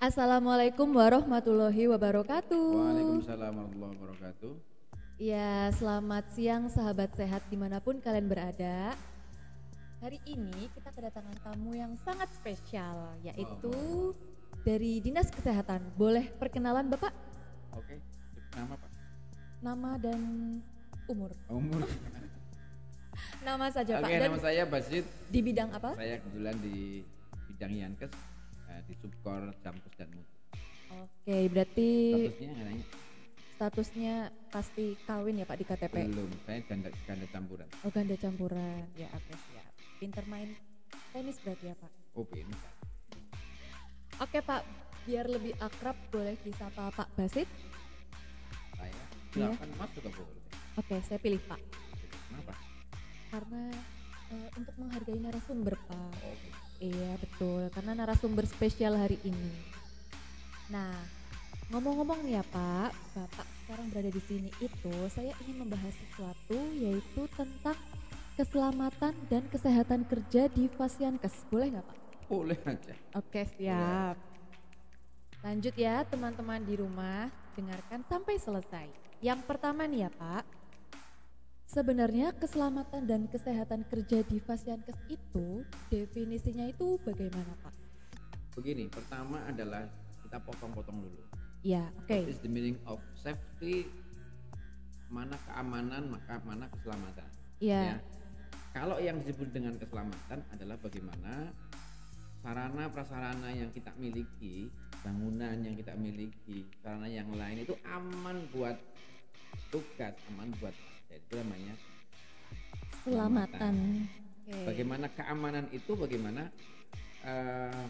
Assalamualaikum warahmatullahi wabarakatuh. Waalaikumsalam warahmatullahi wabarakatuh. Ya, selamat siang sahabat sehat dimanapun kalian berada. Hari ini kita kedatangan tamu yang sangat spesial, yaitu dari Dinas Kesehatan. Boleh perkenalan Bapak? Oke, nama Pak? Nama dan umur. Umur. Nama saja Pak. Oke, Dan nama saya Basit. di bidang apa? Saya kebetulan di bidang Yankes, di Subkor Jamkus dan Mutu. Oke, berarti Statusnya nggak nanya? statusnya pasti kawin ya Pak di KTP? Belum, saya ganda campuran. Oh, ganda campuran. Ya, oke siap. Pinter main tenis berarti ya Pak? Oh, ini. Oke Pak, biar lebih akrab boleh disapa Pak Basit? Saya Iya. silakan Mas juga boleh. Oke, saya pilih Pak. Kenapa? Karena untuk menghargai narasumber Pak. Oke. Iya betul, karena narasumber spesial hari ini. Nah, ngomong-ngomong nih ya Pak, Bapak sekarang berada di sini itu saya ingin membahas sesuatu yaitu tentang keselamatan dan kesehatan kerja di Fasiankes. Boleh nggak Pak? Boleh aja. Oke siap. Lanjut ya teman-teman di rumah, dengarkan sampai selesai. Yang pertama nih ya Pak, sebenarnya keselamatan dan kesehatan kerja di Fasiankes itu definisinya itu bagaimana Pak? Begini, pertama adalah kita potong-potong dulu. Ya, oke. What is the meaning of safety? Mana keamanan, maka mana keselamatan. Ya. Kalau yang disebut dengan keselamatan adalah bagaimana sarana prasarana yang kita miliki, bangunan yang kita miliki, sarana yang lain itu aman buat tugas, aman buat pasien. Itu namanya Keselamatan. Oke. Bagaimana keamanan itu, bagaimana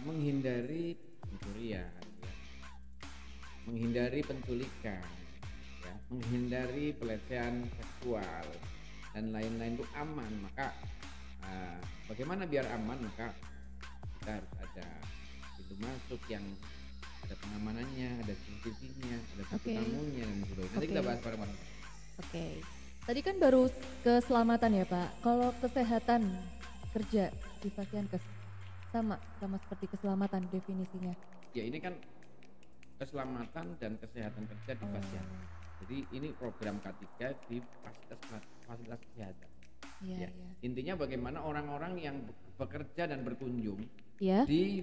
menghindari pencurian, ya. Menghindari penculikan, ya. Menghindari pelecehan seksual dan lain-lain itu aman. Maka bagaimana biar aman, maka kita harus ada pintu masuk yang ada pengamanannya, ada CCTV-nya, ada buku Oke. tamunya dan sebagainya. Nanti Oke. kita bahas bareng-bareng. Oke. Tadi kan baru keselamatan ya Pak. Kalau kesehatan kerja di Fasiankes sama seperti keselamatan definisinya. Ya ini kan keselamatan dan kesehatan kerja di Fasiankes. Jadi ini program K3 di fasilitas kesehatan. Iya, Ya. iya. Intinya bagaimana orang-orang yang bekerja dan berkunjung Ya. di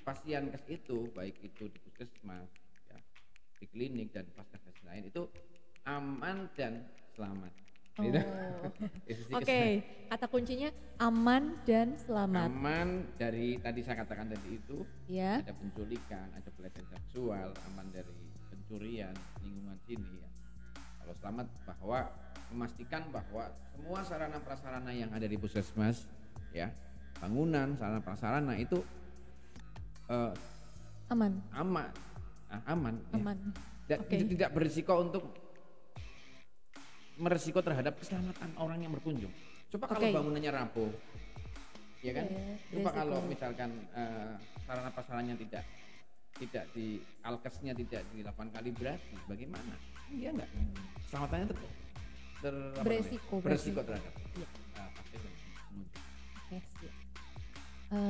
Fasiankes itu, baik itu di puskesmas, ya, di klinik dan fasilitas lain itu aman dan selamat. Oh. Gitu. Dari sisi Oke, kata kuncinya aman dan selamat. aman dari tadi saya katakan tadi itu, Ya. ada penculikan, ada pelecehan seksual, aman dari pencurian lingkungan sini, ya. Kalau selamat bahwa memastikan bahwa semua sarana prasarana yang ada di puskesmas, ya, bangunan, sarana prasarana itu Aman. aman, aman, ya. Aman. Oke. Tidak berisiko untuk meresiko terhadap keselamatan orang yang berkunjung. Coba kalau Oke. bangunannya rapuh, ya kan? Iya, Coba resiko. kalau misalkan sarana prasarananya tidak di alkesnya tidak dilakukan kalibrasi, bagaimana? Iya enggak? Keselamatannya Beresiko, beresiko beresiko. terhadap Iya. pasien dan pengunjung. Oke, siap.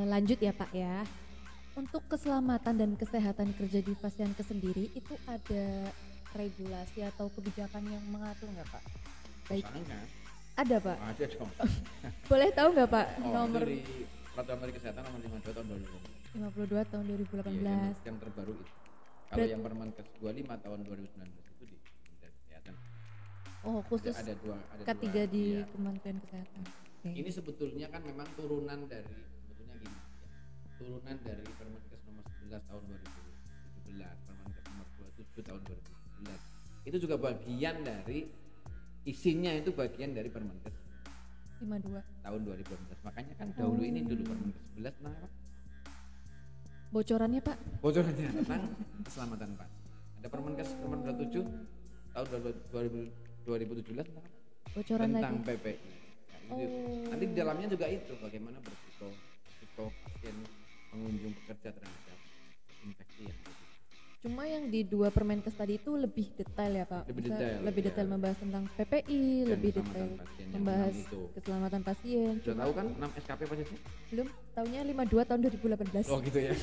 Lanjut ya Pak ya. Untuk keselamatan dan kesehatan kerja di Fasiankes sendiri itu ada regulasi atau kebijakan yang mengatur nggak Pak? Baik, Sangat ada Pak. ada dong. Boleh tahu nggak Pak nomor Itu di Peraturan Menteri Kesehatan nomor 52 tahun 2020. 52 tahun 2018? Iya, yang terbaru itu. Kalau Berat- yang Permenkes 25 tahun 2019 itu di Kementerian Kesehatan. Oh khusus Ada dua ketiga di iya. Kementerian Kesehatan. Oke. Ini sebetulnya kan memang turunan dari sebetulnya gini ya. Turunan dari Permenkes nomor 11 tahun 2017, Permenkes nomor 27 tahun 2017. Itu juga bagian dari isinya, itu bagian dari Permenkes 52. tahun 2018. Makanya kan dahulu ini dulu Permenkes 11 tentang apa? Bocorannya Pak? Bocorannya tentang keselamatan pasien. Ada Permenkes nomor 27 tahun 2017 tentang apa? Bocoran Tentang lagi. PPI. Nah, itu. Nanti di dalamnya juga itu bagaimana berisiko pasien pengunjung bekerja terhadap infeksi yang ada. Cuma yang di dua Permenkes tadi itu lebih detail ya Pak. Lebih Bisa detail, lebih ya. detail membahas tentang PPI, Dan lebih keselamatan detail pasien yang membahas enam itu. keselamatan pasien. Sudah tahu kan 6 SKP apa sih? Belum, tahunnya 52 tahun 2018. Oh gitu ya.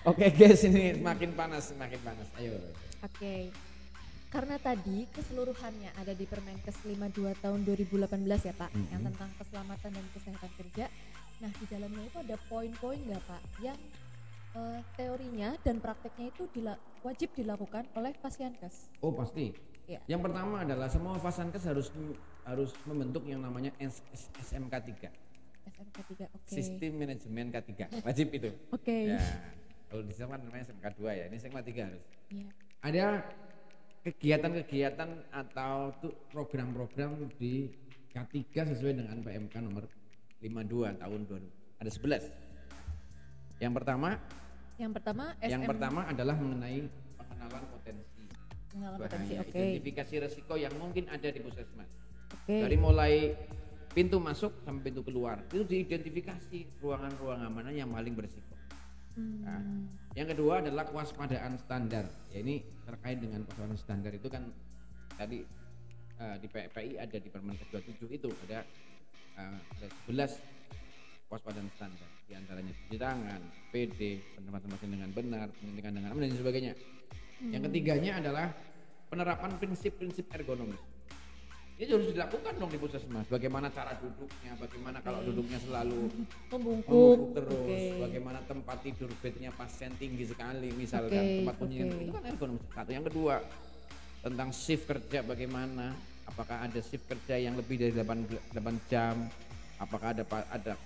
Oke guys, ini makin panas, makin panas. Ayo. Oke. Karena tadi keseluruhannya ada di Permenkes 52 tahun 2018 ya Pak, yang tentang keselamatan dan kesehatan kerja. Nah di dalamnya itu ada poin-poin nggak Pak yang teorinya dan prakteknya itu wajib dilakukan oleh Fasiankes? Oh pasti. Ya. Yang pertama adalah semua Fasiankes harus membentuk yang namanya SMK 3. SMK 3, oke. Sistem Manajemen K3, wajib itu. Oke. Ya, kalau di sana kan namanya SMK 2 ya, ini SMK 3 harus. Iya. Ada kegiatan-kegiatan atau program-program di K3 sesuai dengan PMK nomor 52 tahun 2000. Ada 11. Yang pertama adalah mengenai pengenalan potensi. Bahaya, identifikasi resiko yang mungkin ada di puskesmas. Dari mulai pintu masuk sampai pintu keluar itu diidentifikasi ruangan-ruangan mana yang paling berisiko. Nah, yang kedua adalah kewaspadaan standar. Ya ini terkait dengan kewaspadaan standar itu kan tadi di PPI ada di Permenkes 27 itu ada 11 kewaspadaan standar. Di antaranya cuci tangan, PD, penempatan pasien dengan benar, penyuntikan dengan aman dan sebagainya. Yang ketiganya adalah penerapan prinsip-prinsip ergonomis. Ini harus dilakukan dong di puskesmas. Bagaimana cara duduknya, bagaimana kalau duduknya selalu membungkuk terus, bagaimana tempat tidur bednya pasien tinggi sekali, misalkan tempat penyintas itu kan ergonomis. Satu, yang kedua tentang shift kerja, bagaimana, apakah ada shift kerja yang lebih dari 8 jam, apakah ada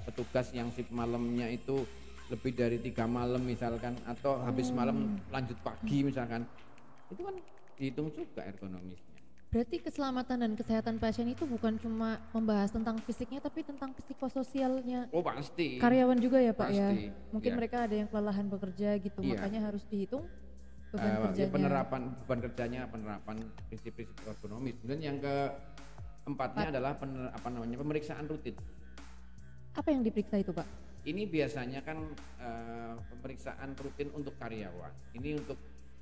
petugas yang shift malamnya itu lebih dari 3 malam misalkan, atau habis malam lanjut pagi misalkan, itu kan dihitung juga ergonomisnya. Berarti keselamatan dan kesehatan pasien itu bukan cuma membahas tentang fisiknya tapi tentang psikososialnya. Oh pasti. Karyawan juga ya Pak ya. Pasti, Mungkin mereka ada yang kelelahan bekerja gitu, makanya harus dihitung beban kerjanya. Penerapan beban kerjanya, penerapan prinsip-prinsip ergonomis. Kemudian yang keempatnya adalah pemeriksaan rutin. Apa yang diperiksa itu Pak? Ini biasanya kan pemeriksaan rutin untuk karyawan. Ini untuk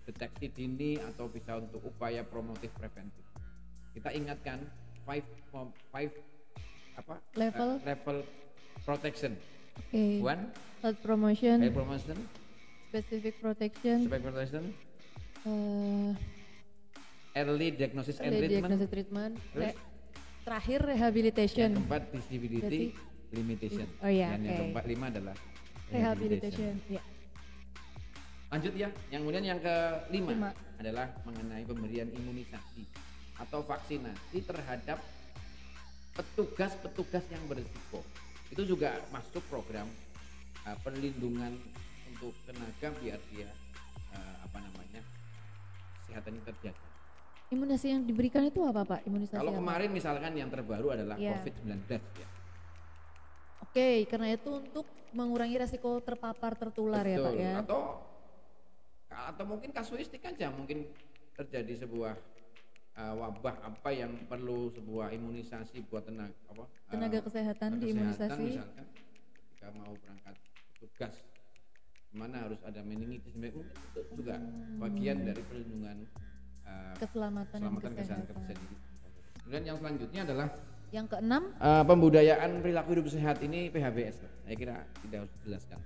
deteksi dini atau bisa untuk upaya promotif preventif. Kita ingatkan level protection. One, health promotion, specific protection, early diagnosis and treatment. Terakhir rehabilitation. Yang keempat disability limitation. Yang keempat 5 adalah rehabilitation. Ya. Lanjut ya, kemudian yang kelima adalah mengenai pemberian imunisasi atau vaksinasi terhadap petugas-petugas yang berisiko. Itu juga masuk program perlindungan untuk tenaga biar dia kesehatannya terjaga. Imunisasi yang diberikan itu apa Pak? Imunisasi kalau kemarin misalkan yang terbaru adalah COVID-19 ya. Oke, karena itu untuk mengurangi resiko terpapar tertular. Betul, ya Pak ya. Atau mungkin kasuistik aja, mungkin terjadi sebuah wabah apa yang perlu sebuah imunisasi buat tenaga kesehatan diimunisasi. Misalkan jika mau berangkat tugas mana harus ada meningitis, mungkin itu juga bagian dari perlindungan keselamatan kesehatan kerja. Kemudian yang selanjutnya adalah yang keenam, pembudayaan perilaku hidup sehat. Ini PHBS, saya kira tidak harus dijelaskan.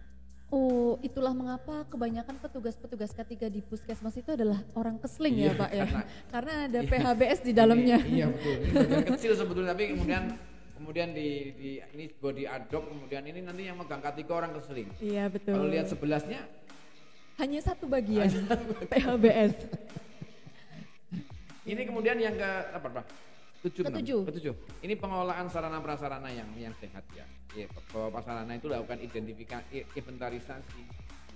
Oh, itulah mengapa kebanyakan petugas-petugas K3 di puskesmas itu adalah orang kesling ya Pak ya. Karena ada PHBS di dalamnya. Iya betul. Ini bagian kecil sebetulnya, tapi kemudian ini body adopt, kemudian ini nanti yang megang K3 orang kesling. Iya betul. Kalau lihat 11-nya hanya satu bagian PHBS. Ini kemudian yang ke ketujuh. Ini pengelolaan sarana prasarana yang sehat ya. Bahwa prasarana itu lakukan identifikasi, inventarisasi,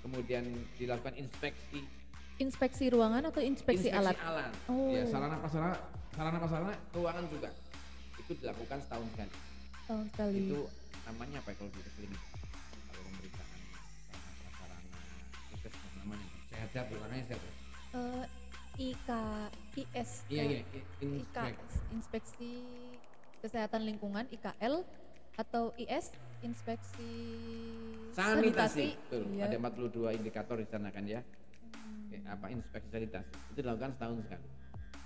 kemudian dilakukan inspeksi ruangan atau inspeksi alat. Oh. Ya, sarana prasarana ruangan juga itu dilakukan setahun sekali. Itu namanya apa kalau di kesling? Kalau pemeriksaan sarana prasarana puskesmas namanya sehat ruangannya sehat. IKIS. Inspeksi Kesehatan Lingkungan IKL atau IS inspeksi sanitasi. Betul. Iya. Ada 42 indikator di sana kan ya. Inspeksi sanitasi. Itu dilakukan setahun sekali.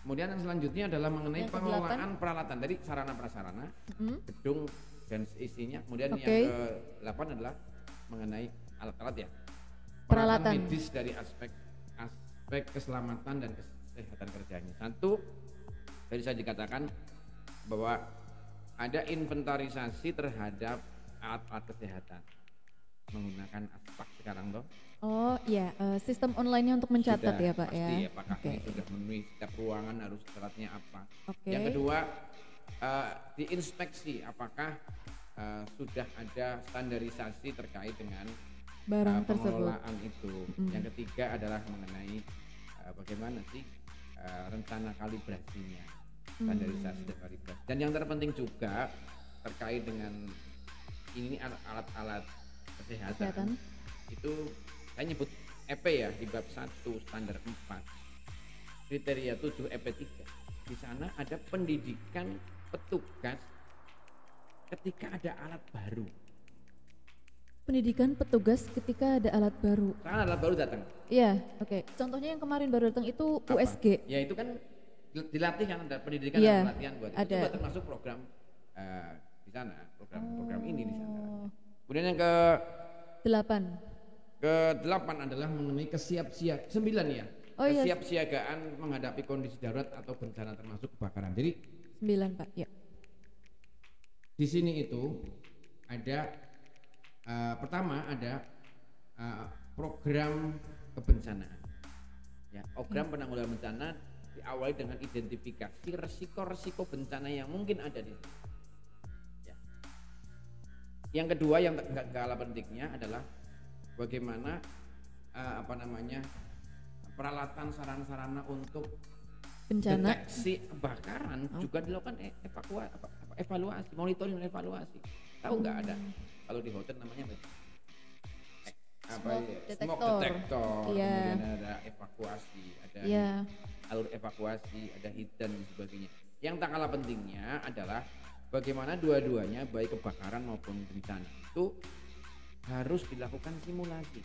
Kemudian yang selanjutnya adalah mengenai pengelolaan peralatan. Tadi sarana prasarana, gedung dan isinya. Kemudian yang ke-8 adalah mengenai alat-alat ya, Peralatan. medis dari aspek keselamatan dan kesehatan kerjanya. Satu, tadi saya dikatakan bahwa ada inventarisasi terhadap alat-alat kesehatan menggunakan aspak sekarang toh. Oh iya, sistem online-nya untuk mencatat Sudah ya Pak pasti ya. ya, apakah ini sudah memenuhi setiap ruangan harus syaratnya apa. Oke. Yang kedua, diinspeksi apakah sudah ada standarisasi terkait dengan Barang tersebut. pengelolaan itu. Yang ketiga adalah mengenai bagaimana sih rencana kalibrasinya, standarisasi dan kalibrasi. Dan yang terpenting juga terkait dengan ini alat-alat kesehatan. Itu saya nyebut EP ya di bab 1 standar 4 kriteria 7 EP 3. Di sana ada pendidikan petugas ketika ada alat baru. Pendidikan petugas ketika ada alat baru. Karena alat baru datang. Iya, oke. Contohnya yang kemarin baru datang itu Apa? USG. Ya itu kan dilatih kan, ada pendidikan Iya, dan pelatihan buat itu. ada. Itu juga termasuk program di sana, program ini di sana. Oh, Kemudian yang 8. ke-8 adalah mengenai kesiapsiagaan 9 ya. Oh, iya. Kesiapsiagaan menghadapi kondisi darurat atau bencana termasuk kebakaran. Jadi 9 Pak, ya. di sini itu ada pertama ada program kebencanaan. Ya, program penanggulangan bencana diawali dengan identifikasi resiko-resiko bencana yang mungkin ada di sini. Ya. Yang kedua yang gak kalah pentingnya adalah bagaimana peralatan sarana-sarana untuk Bencana. deteksi kebakaran juga dilakukan evaluasi, monitoring dan evaluasi. Tahu nggak ada kalau di hotel namanya Smoke smoke detector. detector, Iya. kemudian ada evakuasi, ada Iya. alur evakuasi, ada hidden dan sebagainya. Yang tak kalah pentingnya adalah bagaimana dua-duanya baik kebakaran maupun bencana itu harus dilakukan simulasi.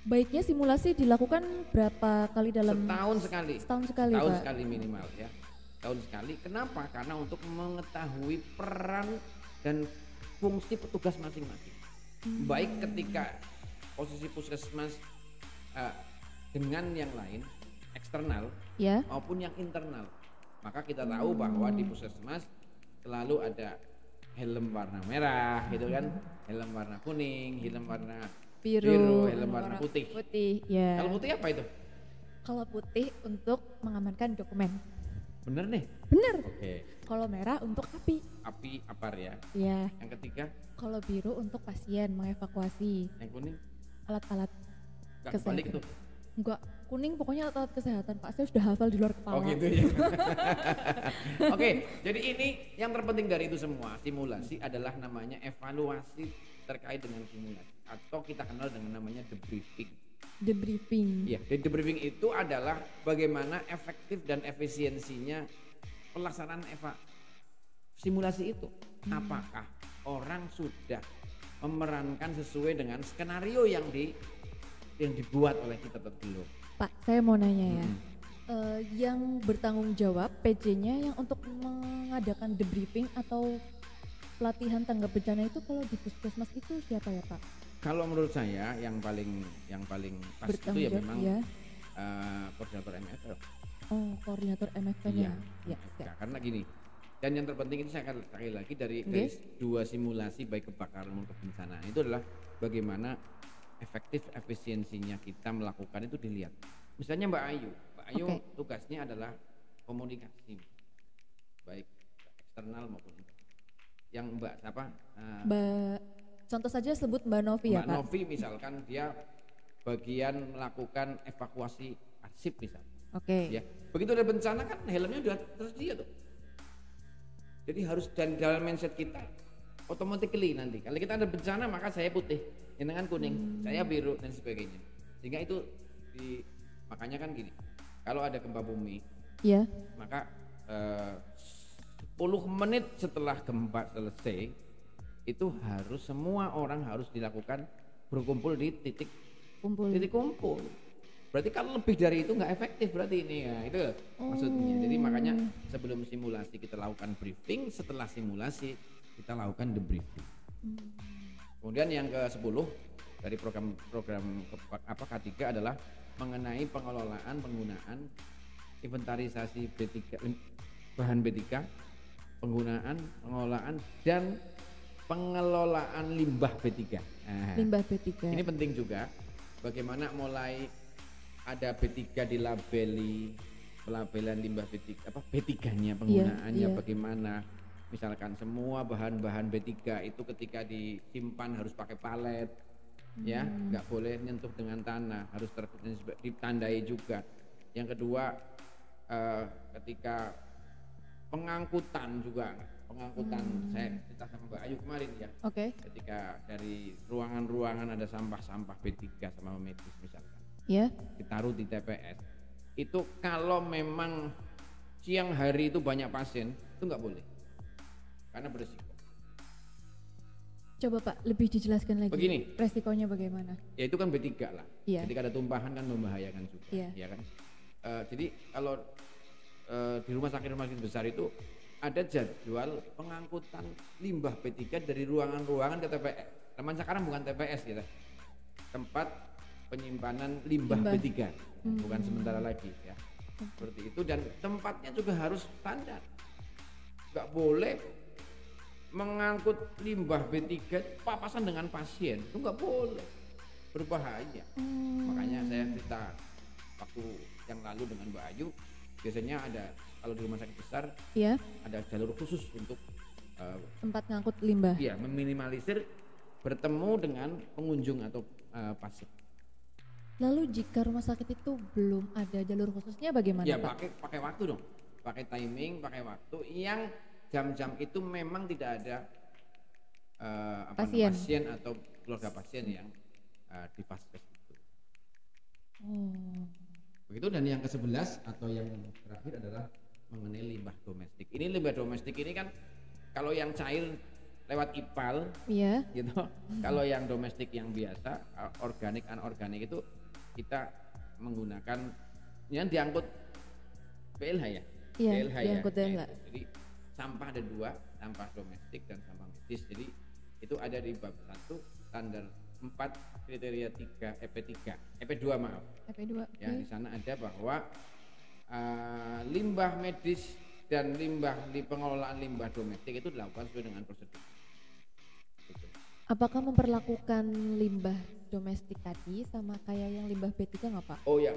Baiknya simulasi dilakukan berapa kali dalam Setahun sekali. Setahun sekali, Setahun Pak. sekali minimal ya. Setahun sekali. Kenapa? Karena untuk mengetahui peran dan fungsi petugas masing-masing. Baik ketika posisi puskesmas dengan yang lain eksternal ya. maupun yang internal. Maka kita tahu bahwa di puskesmas selalu ada helm warna merah gitu kan, helm warna kuning, helm warna biru, helm warna putih. Ya. Kalau putih apa itu? Kalau putih untuk mengamankan dokumen. Bener nih. Bener. Oke. Kalau merah untuk api. Api apar ya. Ya. Yang ketiga, Kalau biru untuk pasien mengevakuasi yang kuning alat-alat nggak kesehatan. balik tuh. Enggak, kuning pokoknya alat-alat kesehatan Pak. Saya sudah hafal di luar kepala. Oh gitu ya. Oke, jadi ini yang terpenting dari itu semua simulasi adalah namanya evaluasi terkait dengan simulasi atau kita kenal dengan namanya debriefing. Debriefing. Iya, debriefing itu adalah bagaimana efektif dan efisiensinya pelaksanaan simulasi itu. Apakah orang sudah memerankan sesuai dengan skenario yang dibuat oleh kita atau belum? Pak, saya mau nanya ya. Yang bertanggung jawab PJ-nya yang untuk mengadakan debriefing atau pelatihan tanggap bencana itu kalau di puskesmas itu siapa ya Pak? Kalau menurut saya yang paling pas Bertanggung itu ya jawab, memang ya. koordinator MFL. Oh, koordinator MFK-nya. Iya. Ya. Karena gini. Dan yang terpenting itu saya akan sekali lagi dari dua simulasi baik kebakaran maupun bencana itu adalah bagaimana efektif efisiensinya kita melakukan itu dilihat. Misalnya Mbak Ayu tugasnya adalah komunikasi baik eksternal maupun internal. Yang Mbak siapa? Contoh saja sebut Mbak Novi ya Pak. Mbak Novi misalkan dia bagian melakukan evakuasi arsip misalnya. Oke. Ya, begitu ada bencana kan helmnya udah tersedia tuh. Jadi harus dan dalam mindset kita automatically nanti kalau kita ada bencana maka saya putih, jenengan kuning, saya biru dan sebagainya. Sehingga itu makanya kan gini. Kalau ada gempa bumi, ya. maka 10 menit setelah gempa selesai itu harus semua orang harus dilakukan berkumpul di titik kumpul. Berarti kalau lebih dari itu nggak efektif berarti ini ya itu maksudnya. Jadi makanya sebelum simulasi kita lakukan briefing, setelah simulasi kita lakukan debriefing. Kemudian yang ke-10 dari program K3 adalah mengenai pengelolaan penggunaan inventarisasi B3, bahan B3, penggunaan, pengelolaan dan pengelolaan limbah B3. Nah, Limbah B3. ini penting juga bagaimana mulai ada B3 dilabeli, pelabelan limbah B3, B3-nya penggunaannya bagaimana. Misalkan semua bahan-bahan B3 itu ketika disimpan harus pakai palet, ya, nggak boleh nyentuh dengan tanah, harus ditandai juga. Yang kedua, ketika pengangkutan juga, saya cerita sama Mbak Ayu kemarin ya. Ketika dari ruangan-ruangan ada sampah-sampah B3 sama medis misalkan, ditaruh di TPS. Itu kalau memang siang hari itu banyak pasien, itu nggak boleh. Karena berisiko. Coba Pak, lebih dijelaskan lagi. Begini. Resikonya bagaimana? Ya itu kan B3 lah. Ketika ada tumpahan kan membahayakan juga. Ya kan. Jadi kalau di rumah sakit besar itu ada jadwal pengangkutan limbah B3 dari ruangan-ruangan ke TPS. Zaman sekarang bukan TPS gitu. Tempat penyimpanan limbah B3. Bukan sementara lagi ya. Seperti itu, dan tempatnya juga harus standar. Nggak boleh mengangkut limbah B3 papasan dengan pasien, itu nggak boleh, berbahaya. Makanya saya cerita waktu yang lalu dengan Mbak Ayu, biasanya ada kalau di rumah sakit besar ada jalur khusus untuk tempat ngangkut limbah. Iya, meminimalisir bertemu dengan pengunjung atau pasien. Lalu jika rumah sakit itu belum ada jalur khususnya bagaimana ya, Pak? pakai waktu dong, pakai timing, pakai waktu yang jam-jam itu memang tidak ada pasien atau keluarga pasien yang di vaskes itu. Begitu. Dan yang ke-11 atau yang terakhir adalah mengenai limbah domestik. Ini limbah domestik ini kan kalau yang cair lewat IPAL, gitu. Kalau yang domestik yang biasa, organik, anorganik itu kita menggunakan yang diangkut PLH ya. PLH diangkut ya. Jadi sampah ada 2, sampah domestik dan sampah medis. Jadi itu ada di bab 1 standar 4 kriteria 3 EP2 maaf. EP2. Ya, di sana ada bahwa limbah medis dan limbah di pengelolaan limbah domestik itu dilakukan sesuai dengan prosedur. Gitu. Apakah memperlakukan limbah domestik tadi sama kayak yang limbah B3 nggak Pak? Oh ya,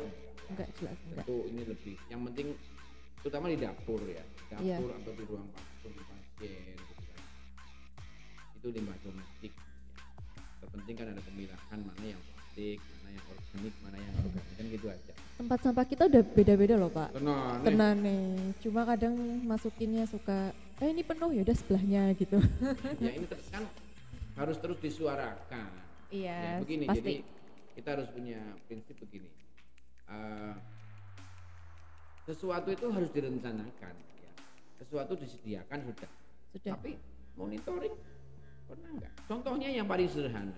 enggak jelas enggak. Itu ini lebih, yang penting terutama di dapur ya, dapur atau di ruang pasien gitu kan. Itu limbah domestik. Terpenting kan ada pemilahan mana yang plastik, mana yang organik, mana yang organik, kan gitu aja. Tempat sampah kita udah beda-beda loh Pak. Tenang nih. Cuma kadang masukinnya suka, ini penuh ya udah sebelahnya gitu. Ya ini kan harus terus disuarakan. Iya. Ya, begini, pasti. jadi kita harus punya prinsip begini. Sesuatu itu harus direncanakan, ya. Sesuatu disediakan sudah. Tapi monitoring pernah enggak? Contohnya yang paling sederhana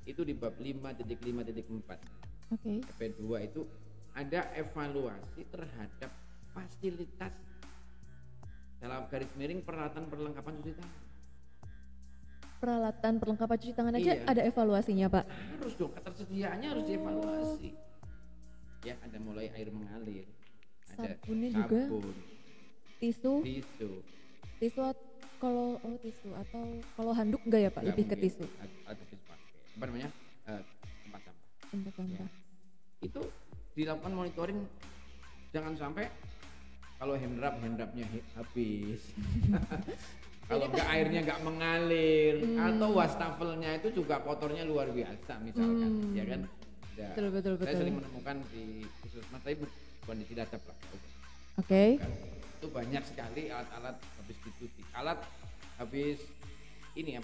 itu di bab 5.5.4. EP2 itu ada evaluasi terhadap fasilitas dalam garis miring peralatan perlengkapan cuci tangan. Peralatan perlengkapan cuci tangan aja ada evaluasinya Pak? Harus dong, ketersediaannya harus dievaluasi. Ya, ada mulai air mengalir, ada sabunnya sabun, juga, tisu kalau tisu atau kalau handuk enggak ya Pak? Lebih ke tisu. Ada tisu pakai. Apa namanya? Tempat sampah. Ya. Itu dilakukan monitoring, jangan sampai kalau handrupnya habis. Kalau enggak airnya enggak mengalir atau wastafelnya itu juga kotornya luar biasa misalkan, ya kan? Betul. Saya sering menemukan di puskesmas, tapi bukan di Cilacap lah. Itu banyak sekali alat-alat habis dicuci, alat habis ini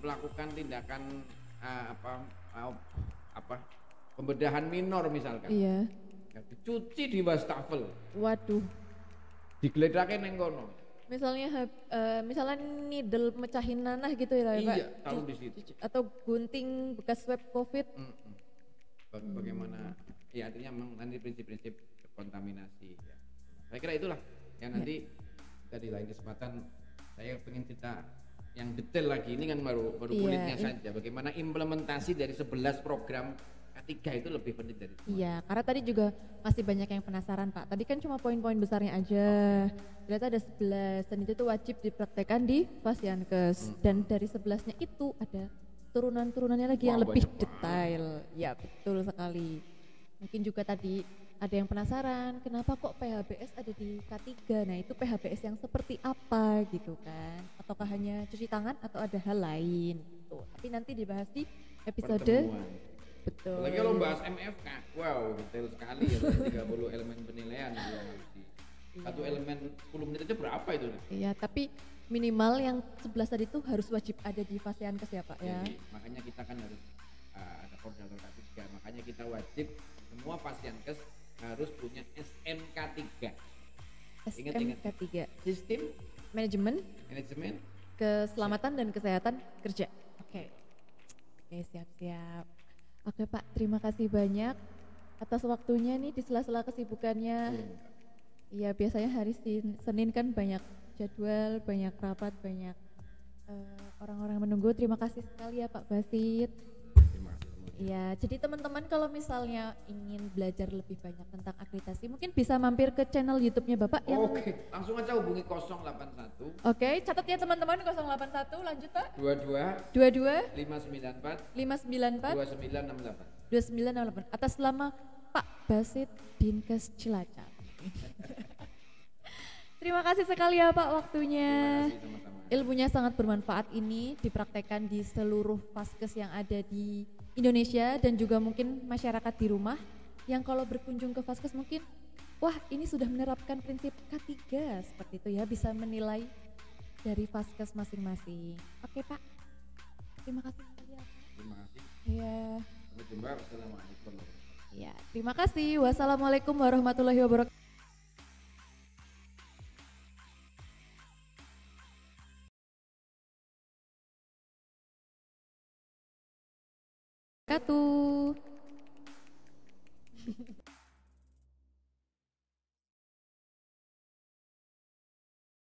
melakukan tindakan pembedahan minor misalkan. Iya. Dicuci di wastafel. Waduh. Digeledakin neng kono. Misalnya needle mecahin nanah gitu ya Pak? Iya, taruh di situ. Atau gunting bekas swab COVID. Bagaimana? Ya artinya nanti prinsip-prinsip kontaminasi. Ya. Saya kira itulah yang nanti kita di lain kesempatan saya ingin cerita yang detail lagi, ini kan baru Iya, kulitnya saja. Bagaimana implementasi dari 11 program K3 itu lebih penting dari semua. Iya, karena tadi juga masih banyak yang penasaran Pak. Tadi kan cuma poin-poin besarnya aja. Ternyata ada 11 dan itu tuh wajib dipraktekkan di Fasiankes. Dan dari 11-nya itu ada turunan-turunannya lagi yang Wah, lebih banyak detail. Ya, betul sekali. Mungkin juga tadi ada yang penasaran kenapa kok PHBS ada di K3. Nah, itu PHBS yang seperti apa gitu kan? Ataukah hanya cuci tangan atau ada hal lain gitu. Tapi nanti dibahas di episode pertemuan. betul. Apalagi kalau bahas MFK, wow detail sekali ya, 30 elemen penilaian ya. Satu elemen 10 menit aja berapa itu? Iya, tapi minimal yang 11 tadi itu harus wajib ada di Fasiankes ya Pak ya. Jadi, makanya kita kan harus ada koordinator K3, makanya kita wajib semua Fasiankes harus punya SMK3. SMK3. Sistem Manajemen Manajemen Keselamatan dan Kesehatan Kerja. Oke. Oke, siap-siap. Oke Pak, terima kasih banyak atas waktunya nih di sela-sela kesibukannya. Iya, biasanya hari Senin kan banyak jadwal, banyak rapat, banyak orang-orang menunggu. Terima kasih sekali ya Pak Basit. Terima kasih. Iya, jadi teman-teman kalau misalnya ingin belajar lebih banyak tentang akreditasi, mungkin bisa mampir ke channel YouTube-nya Bapak yang Oke, langsung aja hubungi 081. Oke, catat ya teman-teman 081, lanjut Pak. 22 22 594 594 2968. 2968 atas nama Pak Basit Dinkes Cilacap. Terima kasih sekali ya Pak waktunya. Terima kasih sama-sama. Ilmunya sangat bermanfaat ini dipraktekkan di seluruh Faskes yang ada di Indonesia dan juga mungkin masyarakat di rumah yang kalau berkunjung ke Faskes mungkin wah ini sudah menerapkan prinsip K3 seperti itu ya, bisa menilai dari Faskes masing-masing. Oke Pak, terima kasih sekali ya. Terima kasih. Iya. Sampai jumpa. Wassalamualaikum. Ya, terima kasih. Wassalamualaikum warahmatullahi wabarakatuh.